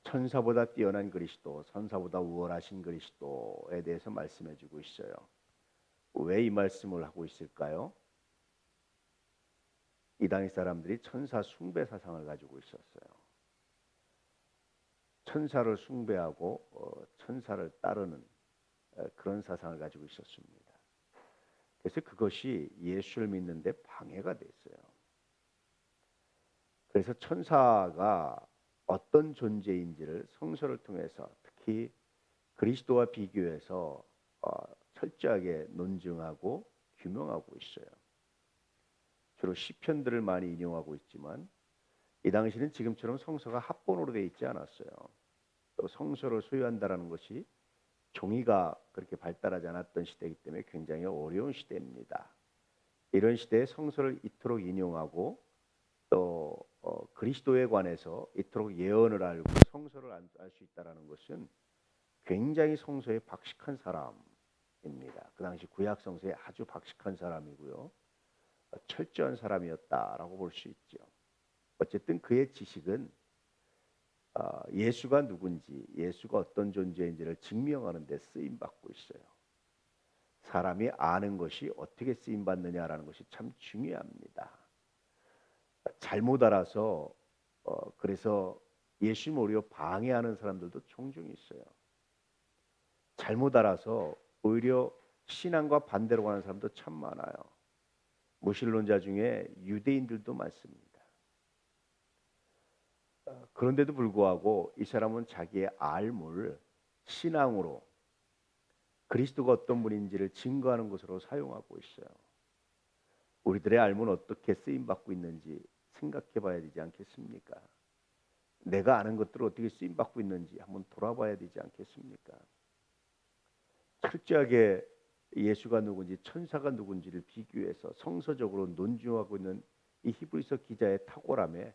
천사보다 뛰어난 그리스도, 천사보다 우월하신 그리스도에 대해서 말씀해 주고 있어요. 왜 이 말씀을 하고 있을까요? 이 당시 사람들이 천사 숭배 사상을 가지고 있었어요. 천사를 숭배하고 천사를 따르는 그런 사상을 가지고 있었습니다. 그래서 그것이 예수를 믿는데 방해가 됐어요. 그래서 천사가 어떤 존재인지를 성서를 통해서 특히 그리스도와 비교해서 철저하게 논증하고 규명하고 있어요. 주로 시편들을 많이 인용하고 있지만 이 당시는 지금처럼 성서가 합본으로 되어 있지 않았어요. 또 성서를 소유한다는 것이 종이가 그렇게 발달하지 않았던 시대이기 때문에 굉장히 어려운 시대입니다. 이런 시대에 성서를 이토록 인용하고 또 그리스도에 관해서 이토록 예언을 알고 성서를 알 수 있다는 것은 굉장히 성서에 박식한 사람입니다. 그 당시 구약 성서에 아주 박식한 사람이고요. 철저한 사람이었다라고 볼 수 있죠. 어쨌든 그의 지식은 예수가 누군지, 예수가 어떤 존재인지를 증명하는 데 쓰임 받고 있어요. 사람이 아는 것이 어떻게 쓰임 받느냐라는 것이 참 중요합니다. 잘못 알아서 그래서 예수님 오히려 방해하는 사람들도 종종 있어요. 잘못 알아서 오히려 신앙과 반대로 가는 사람도 참 많아요. 무신론자 중에 유대인들도 많습니다. 그런데도 불구하고 이 사람은 자기의 알물 신앙으로 그리스도가 어떤 분인지를 증거하는 것으로 사용하고 있어요. 우리들의 알문 어떻게 쓰임 받고 있는지 생각해 봐야 되지 않겠습니까? 내가 아는 것들을 어떻게 쓰임 받고 있는지 한번 돌아봐야 되지 않겠습니까? 철저하게 예수가 누군지 천사가 누군지를 비교해서 성서적으로 논증하고 있는 이 히브리서 기자의 탁월함에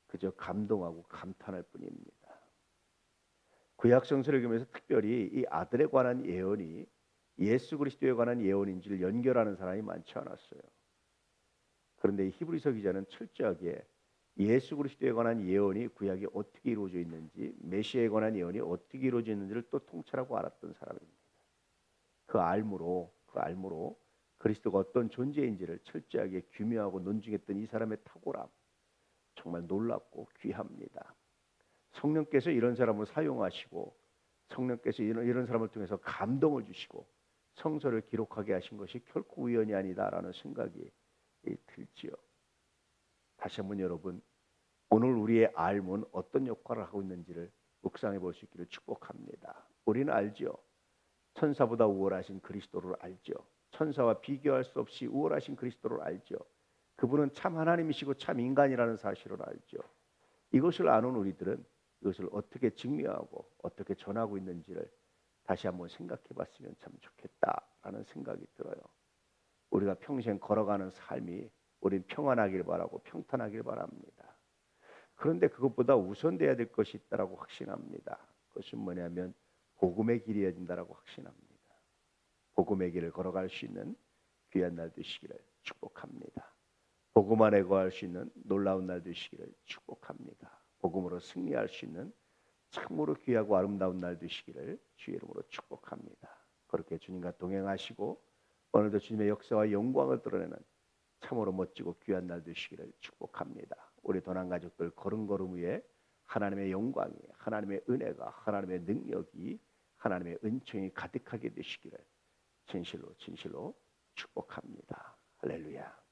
그저 감동하고 감탄할 뿐입니다. 구약 성서를 읽으면서 특별히 이 아들에 관한 예언이 예수 그리스도에 관한 예언인지를 연결하는 사람이 많지 않았어요. 그런데 이 히브리서 기자는 철저하게 예수 그리스도에 관한 예언이 구약에 어떻게 이루어져 있는지, 메시아에 관한 예언이 어떻게 이루어져 있는지를 또 통찰하고 알았던 사람입니다. 그 알므로 그리스도가 어떤 존재인지를 철저하게 규명하고 논증했던 이 사람의 탁월함, 정말 놀랍고 귀합니다. 성령께서 이런 사람을 사용하시고 성령께서 이런 사람을 통해서 감동을 주시고 성서를 기록하게 하신 것이 결코 우연이 아니다라는 생각이 들지요. 다시 한번 여러분, 오늘 우리의 알문 어떤 역할을 하고 있는지를 묵상해 볼 수 있기를 축복합니다. 우리는 알죠. 천사보다 우월하신 그리스도를 알죠. 천사와 비교할 수 없이 우월하신 그리스도를 알죠. 그분은 참 하나님이시고 참 인간이라는 사실을 알죠. 이것을 아는 우리들은 이것을 어떻게 증명하고 어떻게 전하고 있는지를 다시 한번 생각해 봤으면 참 좋겠다라는 생각이 들어요. 우리가 평생 걸어가는 삶이 우린 평안하길 바라고 평탄하길 바랍니다. 그런데 그것보다 우선돼야 될 것이 있다라고 확신합니다. 그것은 뭐냐면 복음의 길이어야 된다라고 확신합니다. 복음의 길을 걸어갈 수 있는 귀한 날 되시기를 축복합니다. 복음 안에 거할 수 있는 놀라운 날 되시기를 축복합니다. 복음으로 승리할 수 있는 참으로 귀하고 아름다운 날 되시기를 주의 이름으로 축복합니다. 그렇게 주님과 동행하시고 오늘도 주님의 역사와 영광을 드러내는 참으로 멋지고 귀한 날 되시기를 축복합니다. 우리 도난 가족들 걸음걸음 위에 하나님의 영광이, 하나님의 은혜가, 하나님의 능력이, 하나님의 은총이 가득하게 되시기를 진실로 축복합니다. 할렐루야.